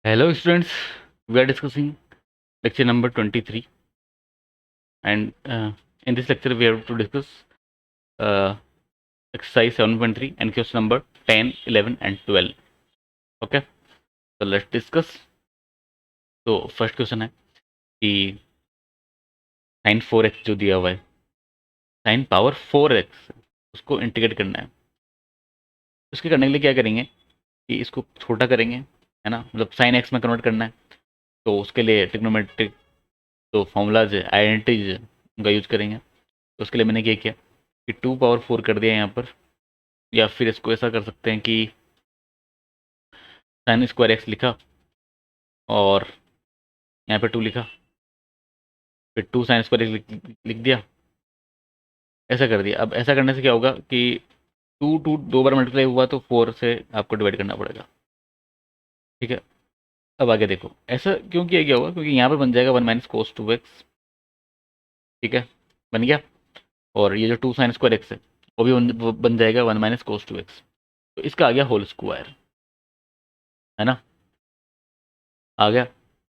Hello students, we are discussing lecture number 23 and in this lecture we have to discuss uh, exercise 7.3 and question number 10, 11 and 12. Okay, so let's discuss. तो first question है कि sign 4x जो दिया हुआ है, sine power 4x उसको integrate करना है। उसके करने के लिए क्या करेंगे कि इसको छोटा करेंगे, है ना, मतलब साइन x में कन्वर्ट करना है। तो उसके लिए ट्रिग्नोमेट्रिक जो फॉर्मूलाज है, आइडेंटिटीज है, उनका यूज करेंगे। तो उसके लिए मैंने क्या किया कि 2 पावर 4 कर दिया यहाँ पर, या फिर इसको ऐसा कर सकते हैं कि साइन स्क्वायर एक्स लिखा और यहाँ पे 2 लिखा, फिर 2 साइन स्क्वायर एक्स लिख दिया, ऐसा कर दिया। अब ऐसा करने से क्या होगा कि 2 दो बार मल्टीप्लाई हुआ तो 4 से आपको डिवाइड करना पड़ेगा। ठीक है, अब आगे देखो ऐसा क्यों किया गया होगा, क्योंकि यहाँ पर बन जाएगा 1 माइनस कोस 2x। ठीक है, बन गया। और ये जो 2 साइन स्क्वायर एक्स है वो भी वो बन जाएगा 1 माइनस कोस 2x। तो इसका आ गया होल स्क्वायर, है ना, आ गया।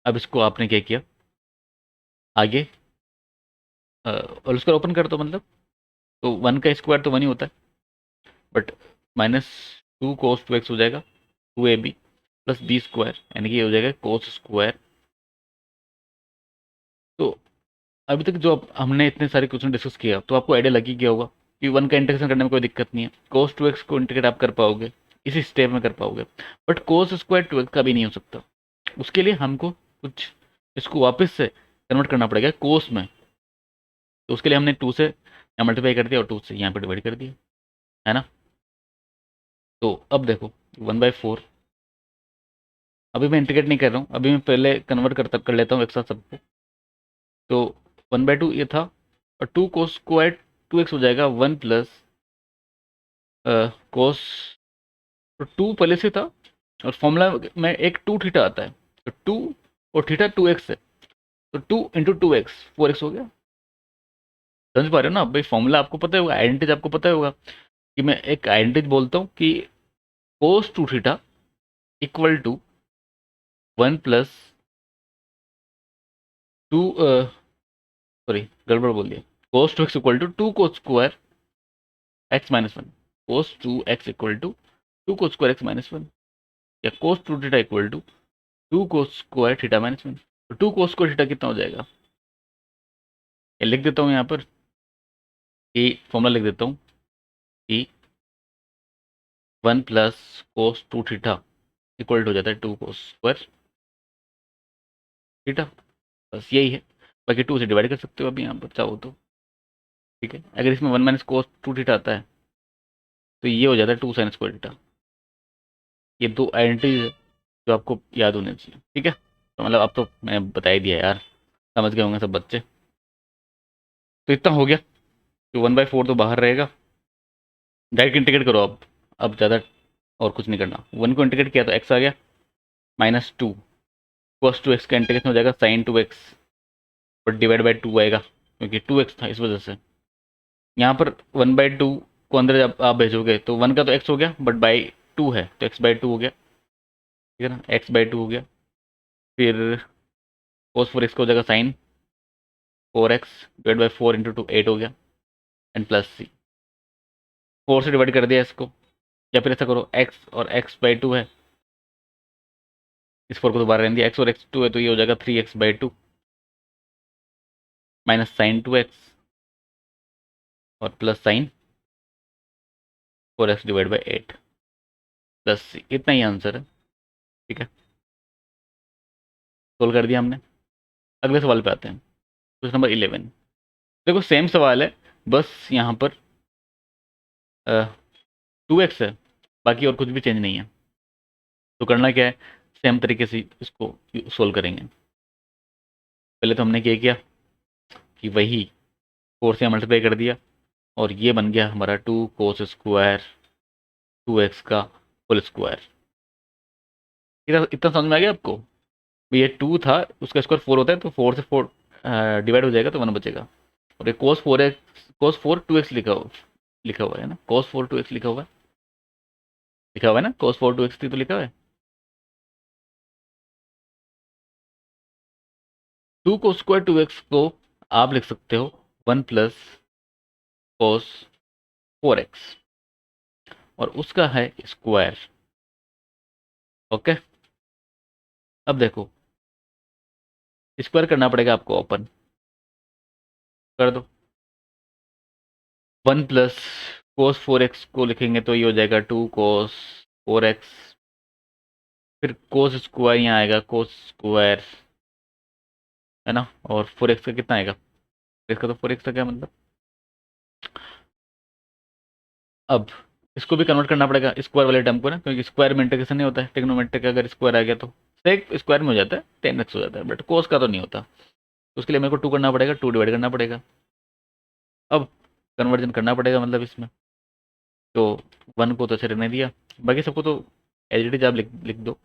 अब इसको आपने क्या किया आगे, होल स्क्वायर ओपन कर दो, मतलब तो 1 का स्क्वायर तो 1 ही होता है, बट माइनस 2 कोस 2x हो जाएगा 2ab प्लस बी स्क्वायर, यानी कि ये हो जाएगा कोस स्क्वायर। तो अभी तक जो हमने इतने सारे क्वेश्चन डिस्कस किया तो आपको आइडिया लग ही गया होगा कि 1 का इंटीग्रेशन करने में कोई दिक्कत नहीं है। कोस 2x को इंटीग्रेट आप कर पाओगे, इसी स्टेप में कर पाओगे, बट कोस स्क्वायर 2x का भी नहीं हो सकता। उसके लिए हमको कुछ इसको वापस से कन्वर्ट करना पड़ेगा कोस में। तो उसके लिए हमने 2 से यहाँ मल्टीप्लाई कर दिया और 2 से यहाँ पे डिवाइड कर दिया, है ना। तो अब देखो 1/4, अभी मैं इंटीग्रेट नहीं कर रहा हूँ, अभी मैं पहले कन्वर्ट कर लेता हूँ एक साथ सबको। तो 1/2 ये था, और 2 कोस स्क्वायर 2x हो जाएगा 1 प्लस कोस, तो 2 पहले से था और फॉर्मूला में एक 2 थीटा आता है, तो 2 और थीटा 2x है, तो 2 इंटू 2x 4x हो गया। समझ पा रहे हो ना भाई, फॉर्मूला आपको पता होगा, आइडेंटिटी आपको पता होगा कि मैं एक आइडेंटिटी बोलता हूँ कि cos 2 theta equal to 1 plus 2, sorry गड़बड़ बोल दिया, cos 2x equal to 2 cos square x minus 1, cos 2x equal to 2 cos square x minus 1, या cos 2 theta equal to 2 cos square theta minus 1। तो 2 cos square theta कितना हो जाएगा, ये लिख देता हूँ यहाँ पर, कि फॉर्मूला लिख देता हूँ कि 1 plus cos 2 theta equal to हो जाता है 2 कोस स्क्वायर थीटा। बस यही है, बाकी 2 से डिवाइड कर सकते हो अभी यहाँ पर चाहो तो। ठीक है, अगर इसमें 1 माइनस कोस 2 थीटा आता है तो ये हो जाता है 2 साइन स्क्वायर थीटा। ये दो आइडेंटिटीज है जो आपको याद होने चाहिए। ठीक है, तो मतलब अब तो मैंने बता ही दिया यार, समझ गए होंगे सब बच्चे। तो इतना हो गया, तो 1/4 तो बाहर रहेगा, डायरेक्ट इंटीग्रेट करो अब ज़्यादा और कुछ नहीं करना। 1 को इंटीग्रेट किया तो x आ गया, माइनस 2 कोस 2x का इंटीग्रेशन हो जाएगा sign 2x, but divide by 2 आएगा क्योंकि 2x था इस वजह से। यहाँ पर 1/2 को अंदर जब आप भेजोगे तो 1 का तो x हो गया, बट बाई 2 है तो x/2 हो गया। ठीक है ना, x/2 हो गया। फिर कोस 4x का हो जाएगा sign 4x divide by 4 into 2 8 हो गया, एंड प्लस सी 4 से डिवाइड कर दिया इसको। या फिर ऐसा करो x और x/2 है, इस 4 को दोबारा रहने दिया, x और x2 है तो ये हो जाएगा 3x/2 माइनस साइन 2x और plus sign 4x divide by 8 plus C. इतना ही आंसर है। ठीक है, सोल्व कर दिया हमने। अगले सवाल पे आते हैं, क्वेश्चन नंबर 11। देखो सेम सवाल है, बस यहाँ पर 2x है, बाकी और कुछ भी चेंज नहीं है। तो करना क्या है, सेम तरीके से इसको सोल्व करेंगे। पहले तो हमने क्या किया कि वही 4 से मल्टीप्लाई कर दिया, और ये बन गया हमारा 2 कोस स्क्वायर 2x का होल स्क्वायर। इतना इतना समझ में आ गया आपको। ये 2 था, उसका स्क्वायर 4 होता है, तो 4 से 4 डिवाइड हो जाएगा तो 1 बचेगा। और ये कोस 4 2x लिखा हुआ है ना, कोस 4 2x लिखा हुआ है ना, कोस 4 2x तो लिखा हुआ है। टू को स्क्वायर 2x को आप लिख सकते हो 1 प्लस कोस 4x और उसका है स्क्वायर। ओके, अब देखो स्क्वायर करना पड़ेगा आपको, ओपन कर दो। 1 प्लस कोस 4x को लिखेंगे तो ये हो जाएगा 2 कोस 4x, फिर कोस स्क्वायर यहाँ आएगा कोस स्क्वायर, है ना, और 4x का कितना आएगा, इसका तो 4x का क्या मतलब। अब इसको भी कन्वर्ट करना पड़ेगा स्क्वायर वाले टर्म को ना, क्योंकि स्क्वायर में इंटीग्रेशन नहीं होता है, ट्रिग्नोमेट्रिक का अगर स्क्वायर आ गया तो सेक स्क्वायर में हो जाता है 10x हो जाता है, बट कोस का तो नहीं होता। तो उसके लिए मेरे को 2 करना पड़ेगा, 2 डिवाइड करना पड़ेगा। अब कन्वर्जन करना पड़ेगा मतलब इसमें, तो 1 को तो ऐसे रहने दिया, बाकी सबको तो एज इट इज आप लिख लिख दो।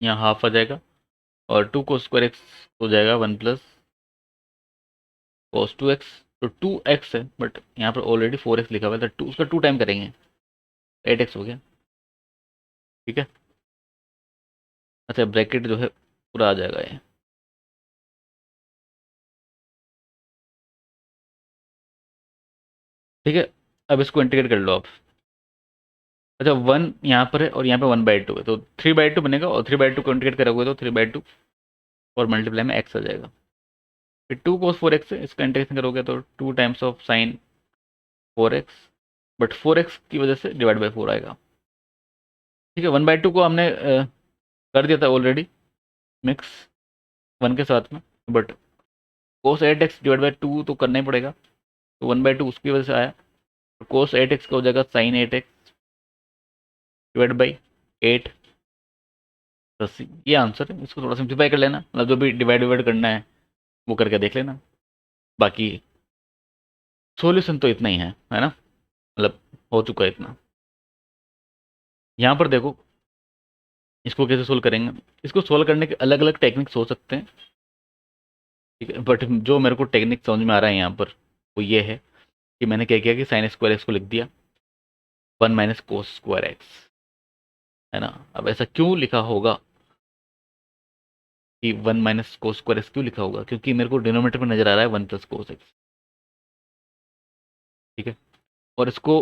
यहाँ हाफ आ जाएगा और 2 को स्क्वायर एक्स हो जाएगा 1 प्लस कोस 2x, तो 2x है बट यहाँ पर ऑलरेडी 4x लिखा हुआ है, तो 2 उसका 2 टाइम करेंगे 8x हो गया। ठीक है, अच्छा ब्रैकेट जो है पूरा आ जाएगा ये। ठीक है, अब इसको इंटीग्रेट कर लो आप। अच्छा 1 यहाँ पर है और यहाँ पे 1/2 है, तो 3/2 बनेगा, और 3/2 को इंटीग्रेट करोगे तो 3/2 और मल्टीप्लाई में x आ जाएगा। फिर 2 cos 4x है, इसका इंटीग्रेशन करोगे तो 2 times of sine 4x, but 4x की वजह से डिवाइड बाई 4 आएगा। ठीक है, 1/2 को हमने कर दिया था ऑलरेडी मिक्स 1 के साथ में, but cos 8x divide by 2 तो करना ही पड़ेगा, तो 1/2 उसकी वजह से आया। कोस 8x का हो जाएगा साइन 8x डिवाइड बाई 8, बस ये आंसर है। इसको थोड़ा सिंप्लीफाई कर लेना, मतलब जो भी डिवाइड डिवाइड करना है वो करके देख लेना, बाकी सॉल्यूशन तो इतना ही है ना, मतलब हो चुका है इतना। यहाँ पर देखो इसको कैसे सोल्व करेंगे, इसको सोल्व करने के अलग अलग टेक्निक्स हो सकते हैं। ठीक है, बट जो मेरे को टेक्निक समझ में आ रहा है यहाँ पर वो ये है कि मैंने क्या किया कि साइन स्क्वायर एक्स को लिख दिया 1 माइनस कोस स्क्वायर एक्स, है ना। अब ऐसा क्यों लिखा होगा कि 1 माइनस कोस स्क्वायर एक्स क्यों लिखा होगा, क्योंकि मेरे को डिनोमिनेटर में नजर आ रहा है 1 प्लस कोस एक्स। ठीक है, और इसको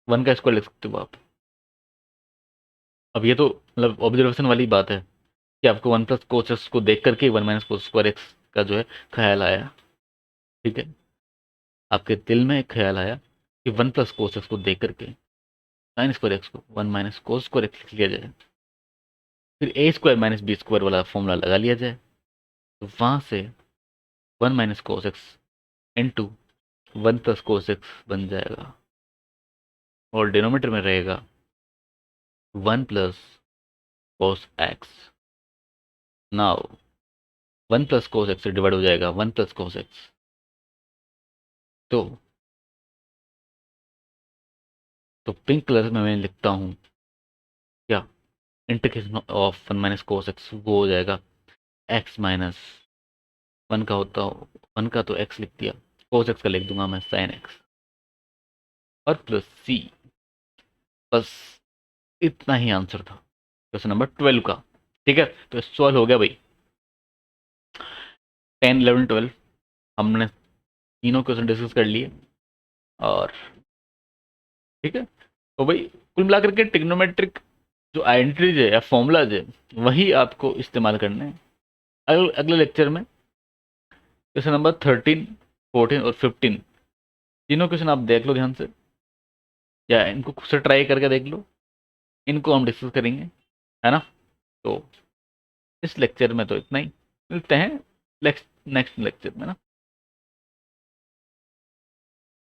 1 का स्क्वायर लिख सकते हो आप। अब ये तो मतलब ऑब्जर्वेशन वाली बात है कि आपको 1 प्लस कोस एक्स को देख करके 1 माइनस कोस स्क्वायर एक्स का जो है ख्याल आया। ठीक है, आपके दिल में एक ख्याल आया कि 1 प्लस कोस एक्स को देख करके साइन स्क्वायर एक्स को 1 माइनस कोस स्क्वायर एक्स लिख लिया जाए, फिर ए स्क्वायर माइनस बी स्क्वायर वाला फॉर्मूला लगा लिया जाए, तो वहाँ से 1 minus cos x into 1 plus cos x बन जाएगा, और डिनोमीटर में रहेगा 1 plus cos x. Now 1 plus cos x से डिवाइड हो जाएगा 1 प्लस कोस एक्स, तो पिंक कलर में मैं लिखता हूँ क्या, integration of 1 minus cos x वो हो जाएगा एक्स माइनस 1 का होता हो 1 का तो एक्स लिख दिया, कोस एक्स का लिख दूंगा मैं साइन एक्स, और प्लस सी। बस इतना ही आंसर था क्वेश्चन नंबर 12 का। ठीक है, तो सॉल्व हो गया भाई। 10 11 12 हमने तीनों क्वेश्चन डिस्कस कर लिए, और ठीक है, तो भाई कुल मिलाकर के ट्रिग्नोमेट्रिक जो आइडेंटिटीज है या फॉर्मूलाज है वही आपको इस्तेमाल करने हैं। अगले लेक्चर में क्वेश्चन नंबर 13 14 और 15 तीनों क्वेश्चन आप देख लो ध्यान से, या इनको खुद से ट्राई करके देख लो, इनको हम डिस्कस करेंगे, है ना। तो इस लेक्चर में तो इतना ही, मिलते हैं नेक्स्ट नेक्स्ट लेक्चर में ना।